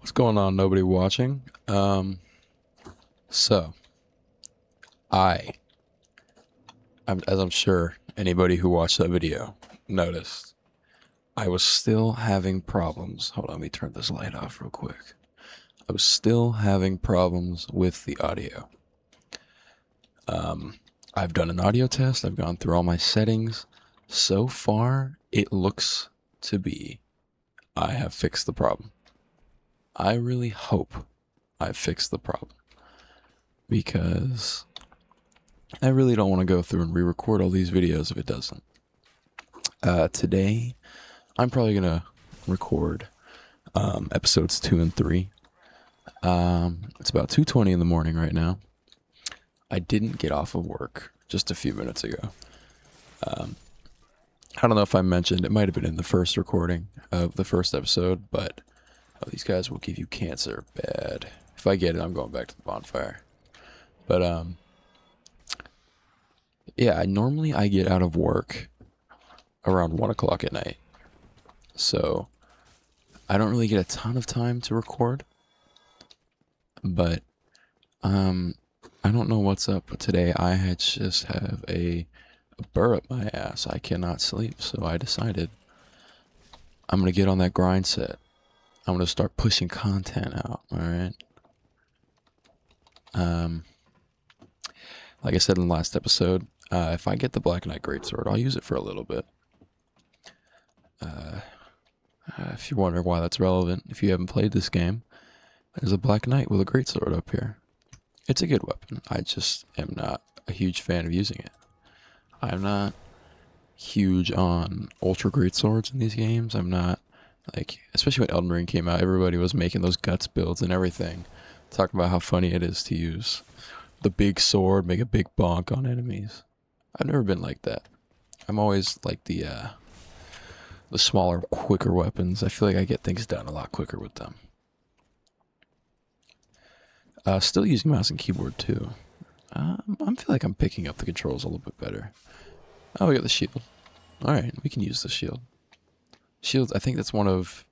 What's going on, nobody watching? So I, as I'm sure anybody who watched that video noticed, I was still having problems. Hold on, let me turn this light off real quick. I was still having problems with the audio. I've done an audio test. I've gone through all my settings. So far, it looks to be I have fixed the problem. I really hope I've fixed the problem, because I really don't want to go through and re-record all these videos if it doesn't. Today, I'm probably going to record episodes 2 and 3. It's about 2:20 in the morning right now. I didn't get off of work just a few minutes ago. I don't know if I mentioned, it might have been in the first recording of the first episode, but these guys will give you cancer bad. If I get it, I'm going back to the bonfire. But yeah, normally I get out of work around 1 o'clock at night. So I don't really get a ton of time to record. But I don't know what's up, but today I just have a burr up my ass. I cannot sleep, so I decided I'm going to get on that grind set. I'm going to start pushing content out, alright? Like I said in the last episode, if I get the Black Knight Greatsword, I'll use it for a little bit. If you're wondering why that's relevant, if you haven't played this game, there's a Black Knight with a Greatsword up here. It's a good weapon. I just am not a huge fan of using it. I'm not huge on Ultra Greatswords in these games. I'm not, like, especially when Elden Ring came out, everybody was making those guts builds and everything, talking about how funny it is to use the big sword, make a big bonk on enemies. I've never been like that. I'm always like the smaller, quicker weapons. I feel like I get things done a lot quicker with them. Still using mouse and keyboard too. I feel like I'm picking up the controls a little bit better. Oh, we got the shield. Alright, we can use the shield. Shields, I think that's one of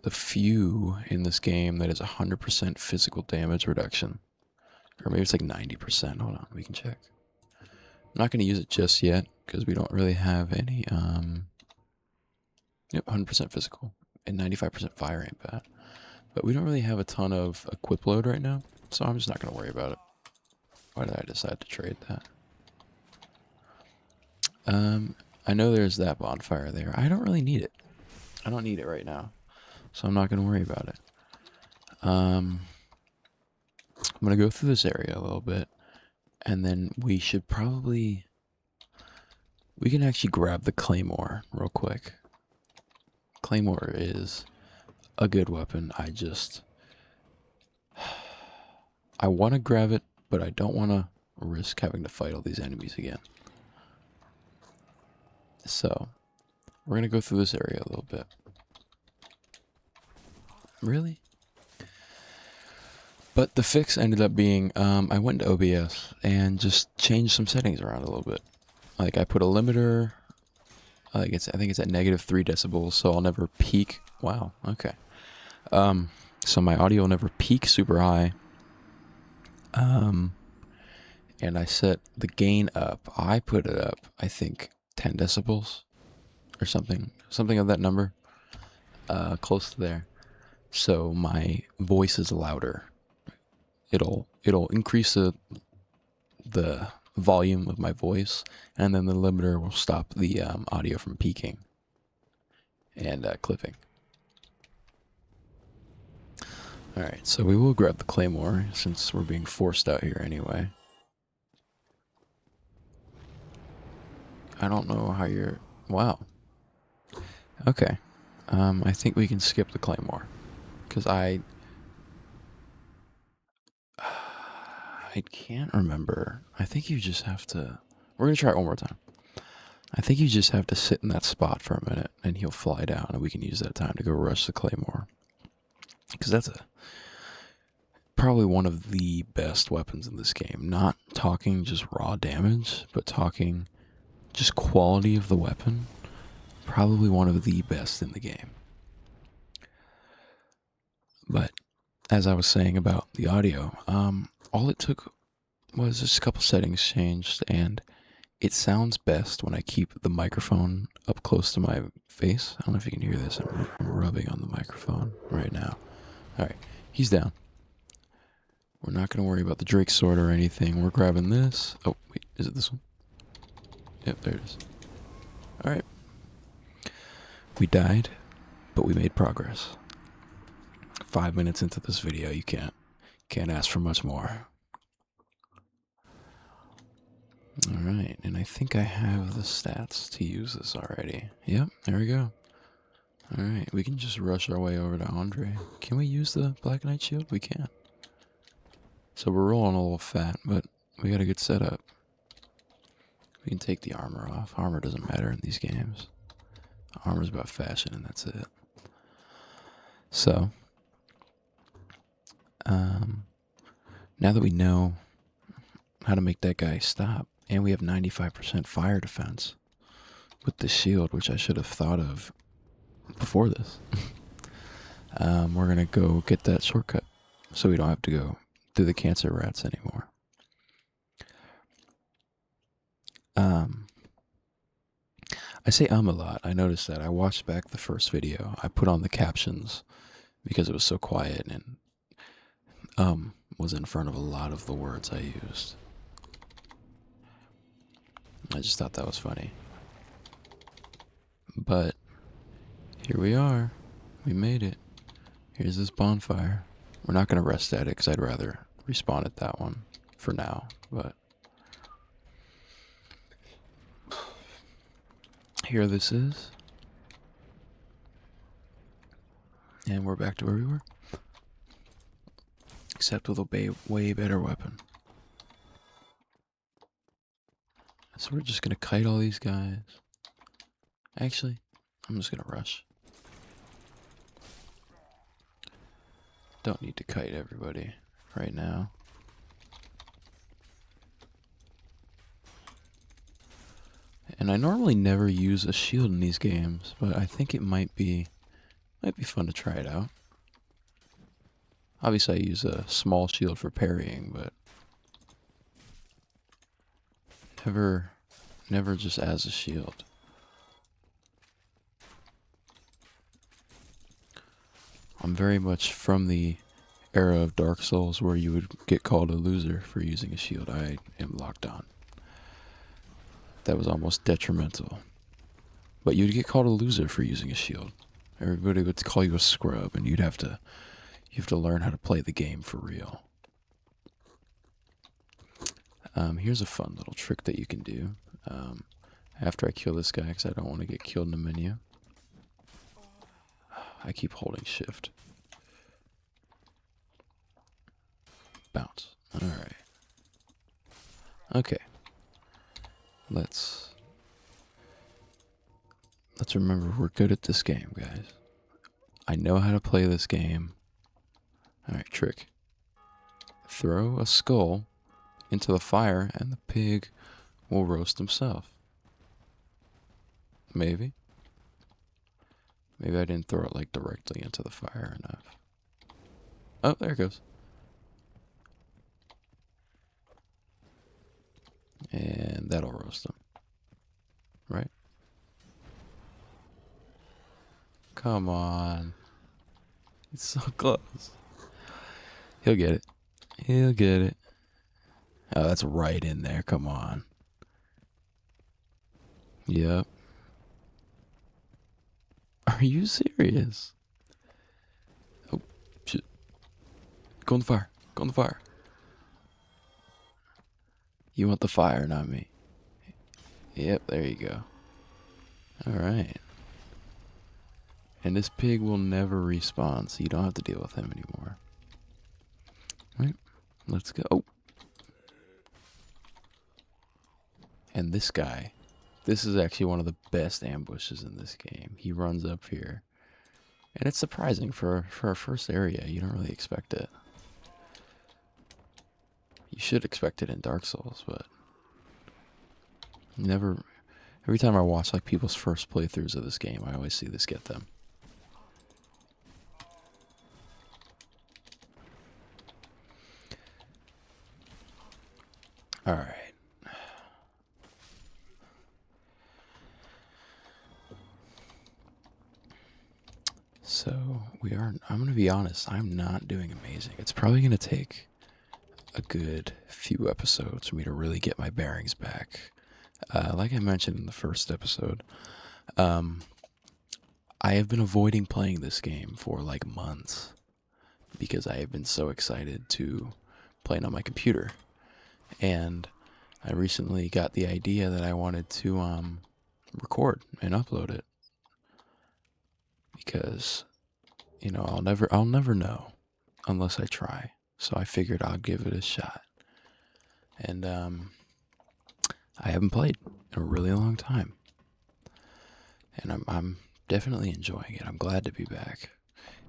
the few in this game that is 100% physical damage reduction. Or maybe it's like 90%. Hold on, we can check. I'm not going to use it just yet, because we don't really have any, Yep, 100% physical. And 95% fire ain't bad. But we don't really have a ton of equip load right now, so I'm just not going to worry about it. Why did I decide to trade that? I know there's that bonfire there. I don't really need it. I don't need it right now, so I'm not going to worry about it. I'm going to go through this area a little bit, and then we should probably... We can actually grab the Claymore real quick. Claymore is a good weapon. I want to grab it, but I don't want to risk having to fight all these enemies again. So, we're going to go through this area a little bit. Really? But the fix ended up being, I went to OBS and just changed some settings around a little bit. Like, I put a limiter, I think it's at -3 decibels, so I'll never peak. Wow, okay. So my audio will never peak super high. And I set the gain up. I put it up, I think, 10 decibels or something of that number, close to there. So my voice is louder. It'll increase the volume of my voice, and then the limiter will stop the audio from peaking and clipping. Alright, so we will grab the Claymore, since we're being forced out here anyway. I don't know how you're... Wow. Okay. I think we can skip the Claymore, because I can't remember. I think you just have to... We're going to try it one more time. I think you just have to sit in that spot for a minute, and he'll fly down, and we can use that time to go rush the Claymore. Because that's probably one of the best weapons in this game. Not talking just raw damage, but talking just quality of the weapon. Probably one of the best in the game. But as I was saying about the audio, all it took was just a couple settings changed, and it sounds best when I keep the microphone up close to my face. I don't know if you can hear this. I'm rubbing on the microphone right now. All right, he's down. We're not going to worry about the Drake sword or anything. We're grabbing this. Oh, wait, is it this one? Yep, there it is. All right. We died, but we made progress. 5 minutes into this video, you can't ask for much more. All right, and I think I have the stats to use this already. Yep, there we go. All right, we can just rush our way over to Andre. Can we use the Black Knight shield? We can. So we're rolling a little fat, but we got a good setup. We can take the armor off. Armor doesn't matter in these games. Armor's about fashion, and that's it. So, now that we know how to make that guy stop, and we have 95% fire defense with the shield, which I should have thought of before this, we're going to go get that shortcut so we don't have to go through the cancer rats anymore. I say a lot. I noticed that. I watched back the first video. I put on the captions because it was so quiet and was in front of a lot of the words I used. I just thought that was funny. But here we are. We made it. Here's this bonfire. We're not going to rest at it because I'd rather respawn at that one for now. But here this is. And we're back to where we were. Except with a way better weapon. So we're just going to kite all these guys. Actually, I'm just going to rush. Don't need to kite everybody right now. And I normally never use a shield in these games, but I think it might be fun to try it out. Obviously, I use a small shield for parrying, but never just as a shield. I'm very much from the era of Dark Souls where you would get called a loser for using a shield. I am locked on. That was almost detrimental. But you'd get called a loser for using a shield. Everybody would call you a scrub, and you have to learn how to play the game for real. Here's a fun little trick that you can do after I kill this guy, because I don't want to get killed in the menu. I keep holding shift. Bounce. Alright. Okay. Let's remember we're good at this game, guys. I know how to play this game. Alright, trick. Throw a skull into the fire and the pig will roast himself. Maybe. Maybe I didn't throw it like directly into the fire enough. Oh, there it goes. And that'll roast him. Right? Come on. It's so close. He'll get it. He'll get it. Oh, that's right in there. Come on. Yep. Are you serious? Oh, shit. Go in the fire. Go in the fire. You want the fire, not me. Yep, there you go. Alright. And this pig will never respawn, so you don't have to deal with him anymore. Alright, let's go. Oh. And this guy, this is actually one of the best ambushes in this game. He runs up here. And it's surprising for our first area. You don't really expect it. You should expect it in Dark Souls, but never. Every time I watch like people's first playthroughs of this game, I always see this get them. All right. So I'm going to be honest, I'm not doing amazing. It's probably going to take a good few episodes for me to really get my bearings back. Like I mentioned in the first episode, um, I have been avoiding playing this game for like months because I have been so excited to play it on my computer. And I recently got the idea that I wanted to record and upload it because I'll never know unless I try. So I figured I'll give it a shot. And I haven't played in a really long time, and I'm definitely enjoying it. I'm glad to be back.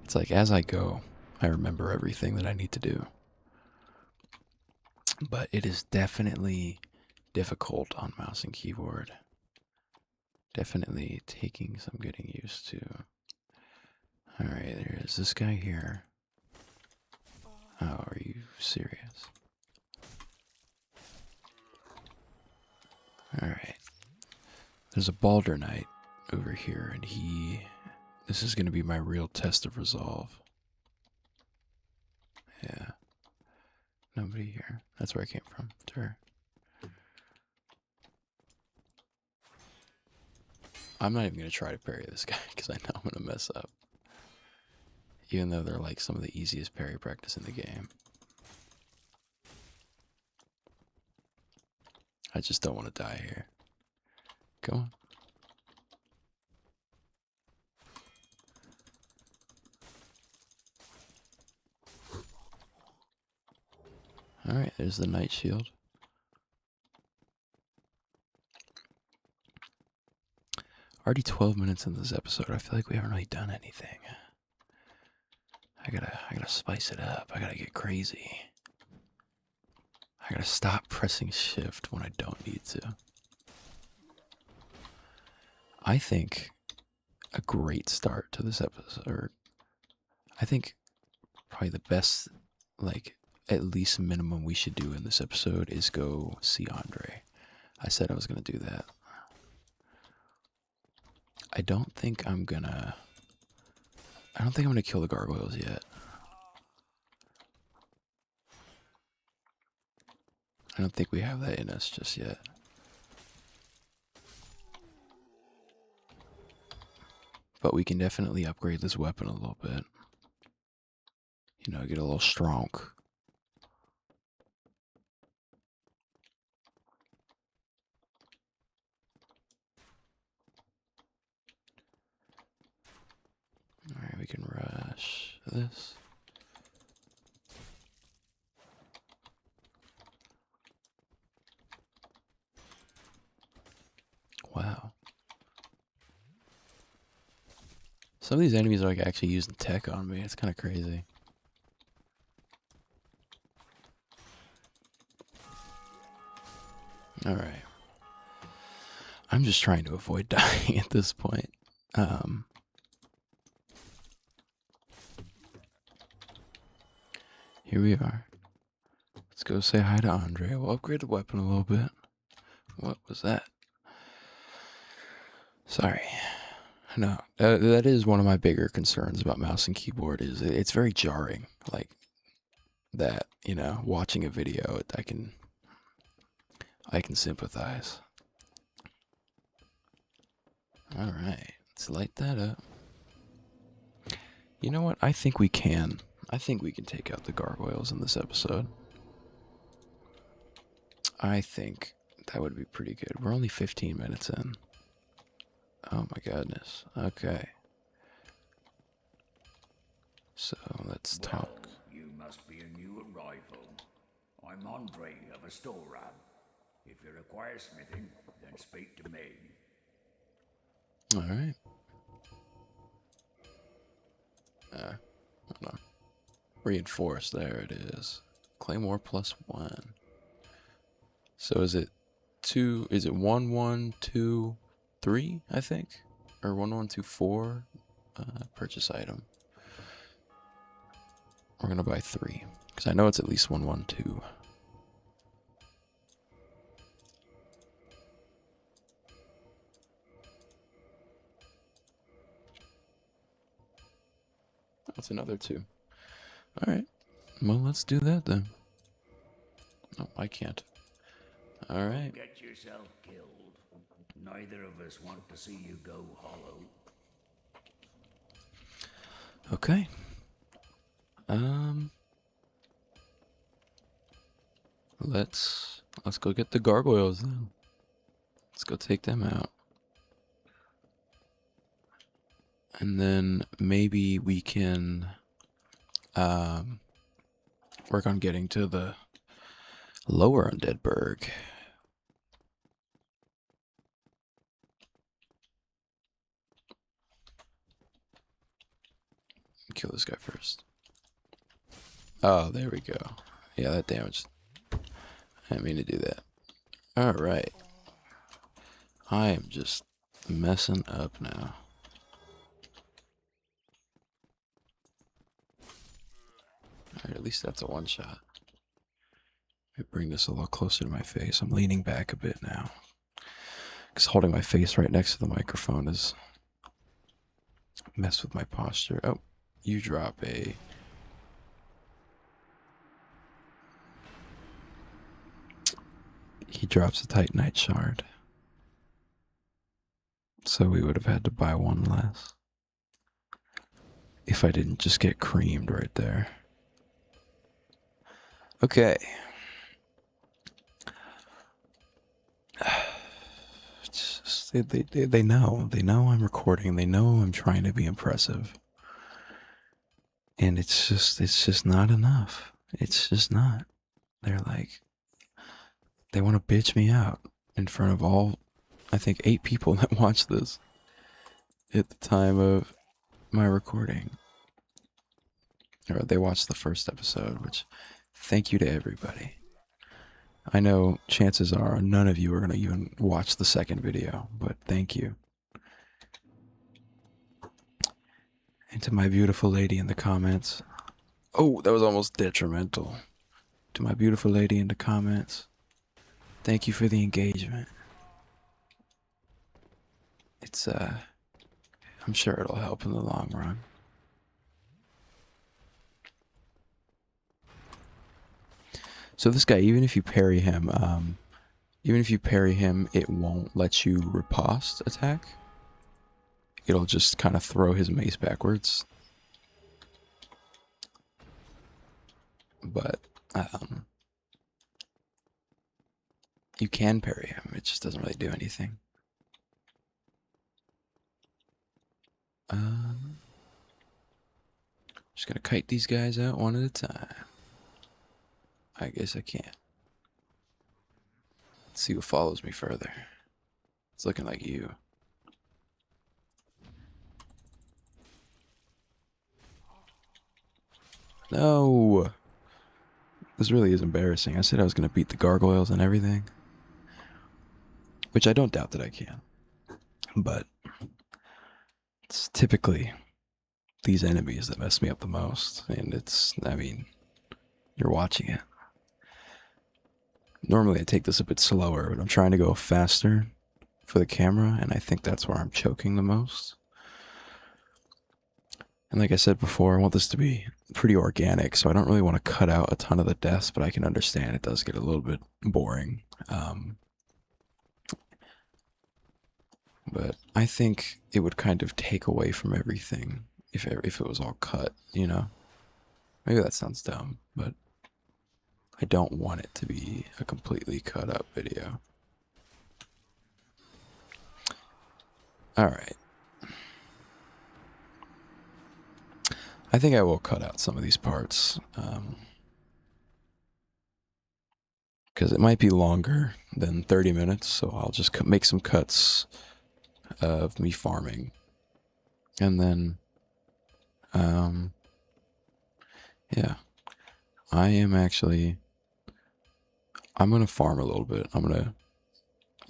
It's like as I go, I remember everything that I need to do. But it is definitely difficult on mouse and keyboard. Definitely taking some getting used to. Alright, there is this guy here. Oh, are you serious? Alright. There's a Balder Knight over here, and this is going to be my real test of resolve. Yeah. Nobody here. That's where I came from. Sure. I'm not even going to try to parry this guy because I know I'm going to mess up. Even though they're like some of the easiest parry practice in the game. I just don't want to die here. Come on. Alright, there's the Knight Shield. Already 12 minutes into this episode. I feel like we haven't really done anything. I gotta spice it up. I gotta get crazy. I gotta stop pressing shift when I don't need to. I think a great start to this episode, or I think probably the best, like, at least minimum we should do in this episode is go see Andre. I said I was gonna do that. I don't think I'm gonna kill the gargoyles yet. I don't think we have that in us just yet. But we can definitely upgrade this weapon a little bit. You know, get a little strong. Alright, we can rush this. Wow. Some of these enemies are like actually using tech on me. It's kind of crazy. Alright. I'm just trying to avoid dying at this point. Here we are. Let's go say hi to Andre. We'll upgrade the weapon a little bit. What was that? Sorry. No, that is one of my bigger concerns about mouse and keyboard is it's very jarring. Like that, watching a video, I can sympathize. All right, let's light that up. You know what? I think we can. I think we can take out the gargoyles in this episode. I think that would be pretty good. We're only 15 minutes in. Oh my goodness. Okay. So let's talk. You must be a new arrival. I'm Andre of Astoran. If you require smithing, then speak to me. All right. Hold on. Reinforced. There it is. Claymore +1. So is it 2? Is it 1, 1, 2, 3? I think, or 1, 1, 2, 4. Purchase item. We're gonna buy 3 because I know it's at least 1, 1, 2. That's another 2. Alright. Well, let's do that then. No, I can't. Alright. Get yourself killed. Neither of us want to see you go hollow. Okay. Let's go get the gargoyles then. Let's go take them out. And then maybe we can work on getting to the lower undead burg. Kill this guy first. Oh, there we go. Yeah, that damaged. I didn't mean to do that. Alright. I am just messing up now. Alright, at least that's a one shot. Let me bring this a little closer to my face. I'm leaning back a bit now. Because holding my face right next to the microphone is mess with my posture. Oh, you drop a... He drops a Titanite shard. So we would have had to buy one less. If I didn't just get creamed right there. Okay. They know. They know I'm recording. They know I'm trying to be impressive. And it's just not enough. It's just not. They're like, they want to bitch me out in front of all, I think, 8 people that watch this at the time of my recording. Or they watched the first episode, which, thank you to everybody. I know chances are none of you are going to even watch the second video, but thank you. And to my beautiful lady in the comments. Oh, that was almost detrimental. To my beautiful lady in the comments. Thank you for the engagement. It's, I'm sure it'll help in the long run. So this guy, even if you parry him, it won't let you riposte attack. It'll just kind of throw his mace backwards. But, you can parry him. It just doesn't really do anything. Just gonna kite these guys out one at a time. I guess I can't. Let's see who follows me further. It's looking like you. No! This really is embarrassing. I said I was gonna beat the gargoyles and everything. Which I don't doubt that I can. But it's typically these enemies that mess me up the most. And it's, I mean, you're watching it. Normally I take this a bit slower, but I'm trying to go faster for the camera, and I think that's where I'm choking the most. And like I said before, I want this to be pretty organic, so I don't really want to cut out a ton of the deaths, but I can understand it does get a little bit boring. But I think it would kind of take away from everything if it was all cut, you know? Maybe that sounds dumb, but I don't want it to be a completely cut up video. Alright. I think I will cut out some of these parts. Because it might be longer than 30 minutes, so I'll just make some cuts of me farming. And then, yeah. I'm gonna farm a little bit. I'm gonna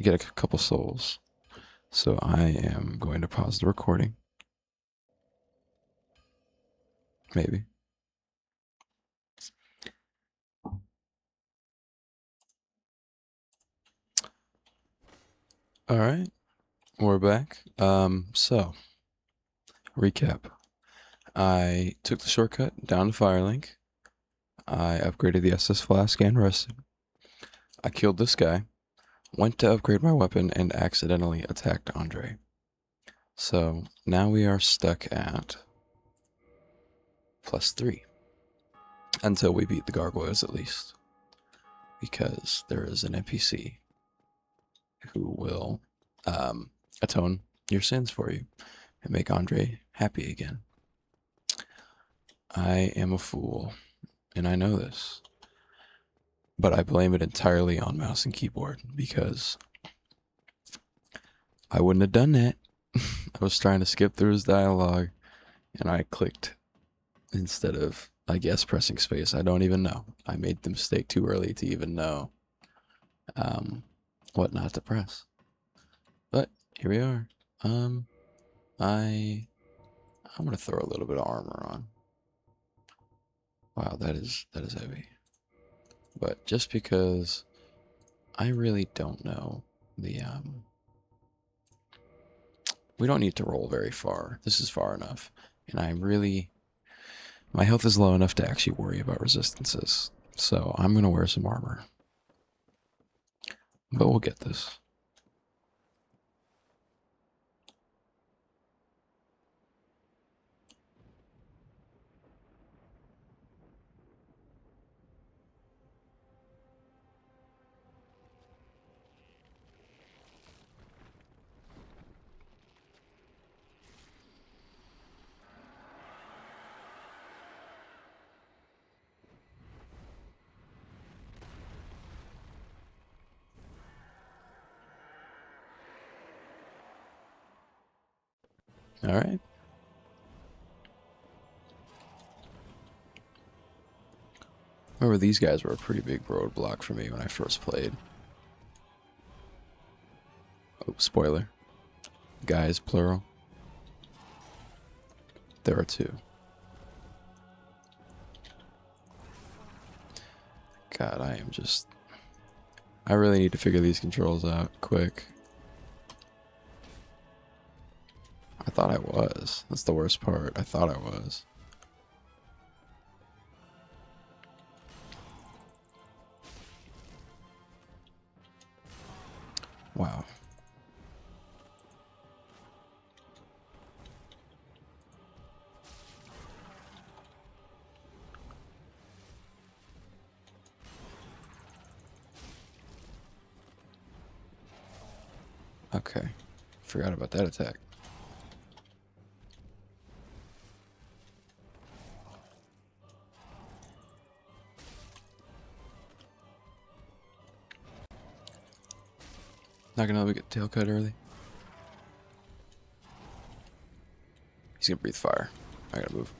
get a couple souls. So I am going to pause the recording. Maybe. All right, we're back. So recap. I took the shortcut down to Firelink. I upgraded the SS Flask and rested. I killed this guy, went to upgrade my weapon, and accidentally attacked Andre. So now we are stuck at +3. Until we beat the gargoyles at least. Because there is an NPC who will atone your sins for you and make Andre happy again. I am a fool, and I know this. But I blame it entirely on mouse and keyboard because I wouldn't have done that. I was trying to skip through his dialogue and I clicked instead of, I guess, pressing space. I don't even know. I made the mistake too early to even know what not to press. But here we are. I'm gonna throw a little bit of armor on. Wow, that is heavy. But just because I really don't know the we don't need to roll very far. This is far enough. And my health is low enough to actually worry about resistances. So I'm gonna wear some armor. But we'll get this. Alright. Remember, these guys were a pretty big roadblock for me when I first played. Oh, spoiler. Guys, plural. There are 2. God, I really need to figure these controls out quick. I thought I was. That's the worst part. I thought I was. Wow. Okay. Forgot about that attack. Not gonna let me get tail cut early. He's gonna breathe fire. I gotta move.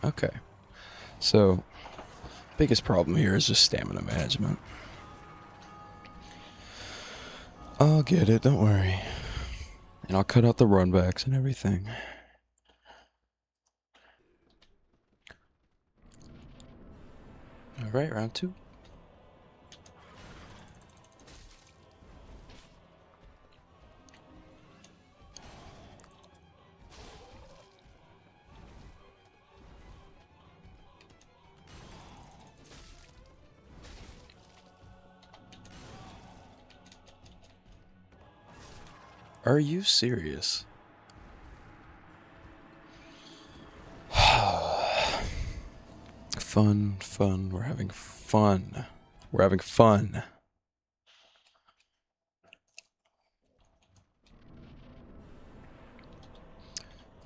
Okay. So, biggest problem here is just stamina management. I'll get it, don't worry. And I'll cut out the runbacks and everything. Alright, round 2. Are you serious? Fun, fun, we're having fun. We're having fun.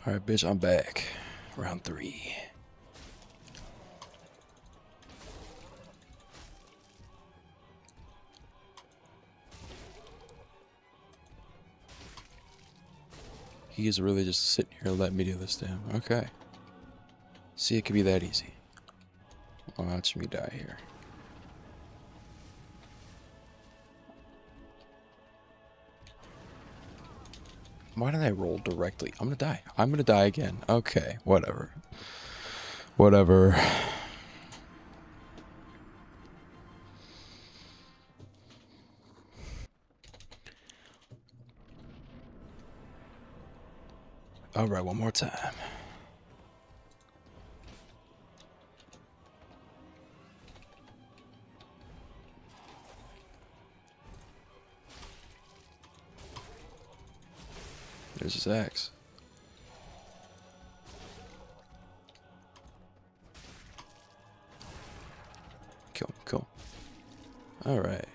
Alright, bitch, I'm back. Round 3. He is really just sitting here letting me do this to him. Okay. See, it could be that easy. Watch me die here. Why did I roll directly? I'm gonna die. I'm gonna die again. Okay, whatever. Whatever. Alright, one more time. There's his axe. Kill him, kill him. Alright.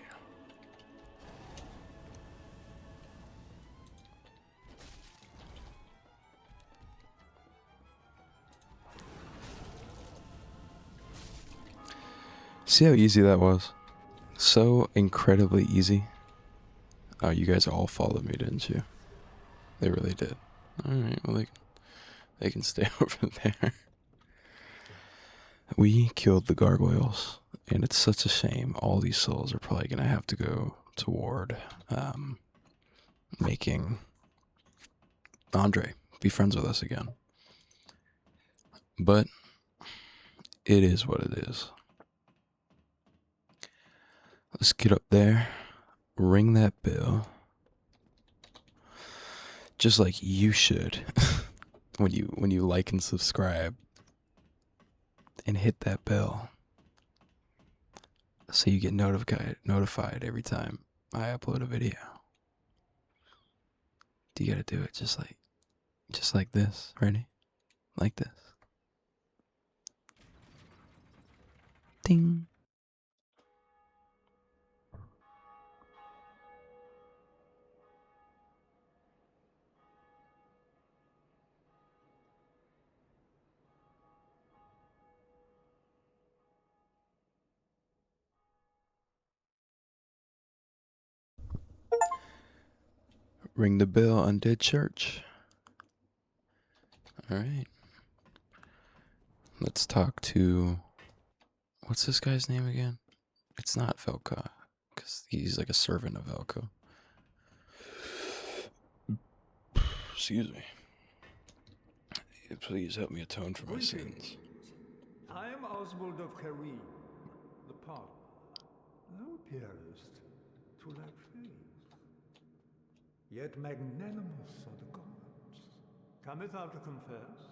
See how easy that was? So incredibly easy. Oh, you guys all followed me, didn't you? They really did. Alright, well, they can stay over there. We killed the gargoyles, and it's such a shame. All these souls are probably going to have to go toward making Andre be friends with us again. But it is what it is. Let's get up there, ring that bell, just like you should when you like and subscribe, and hit that bell so you get notified every time I upload a video. You gotta do it just like this. Ready? Like this. Ding. Ring the bell, Undead Church. Alright. Let's talk to... What's this guy's name again? It's not Velka, because he's like a servant of Velka. Excuse me. Please help me atone for my sins. I am Oswald of Karim, the pardoner. Thou appearest to lack faith, yet magnanimous are the gods. Cometh thou to confess,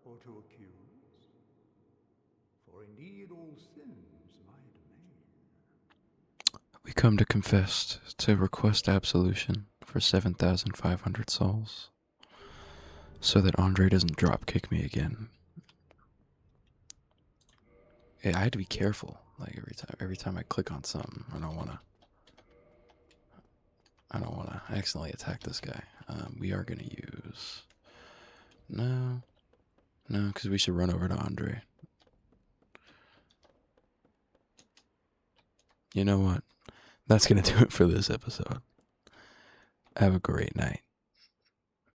or to accuse? For indeed all sins my domain. We come to confess, to request absolution for 7,500 souls, so that Andre doesn't drop kick me again. Yeah, I had to be careful. Like every time I click on something, I don't wanna accidentally attack this guy. We are gonna use no, because we should run over to Andre. You know what? That's gonna do it for this episode. Have a great night.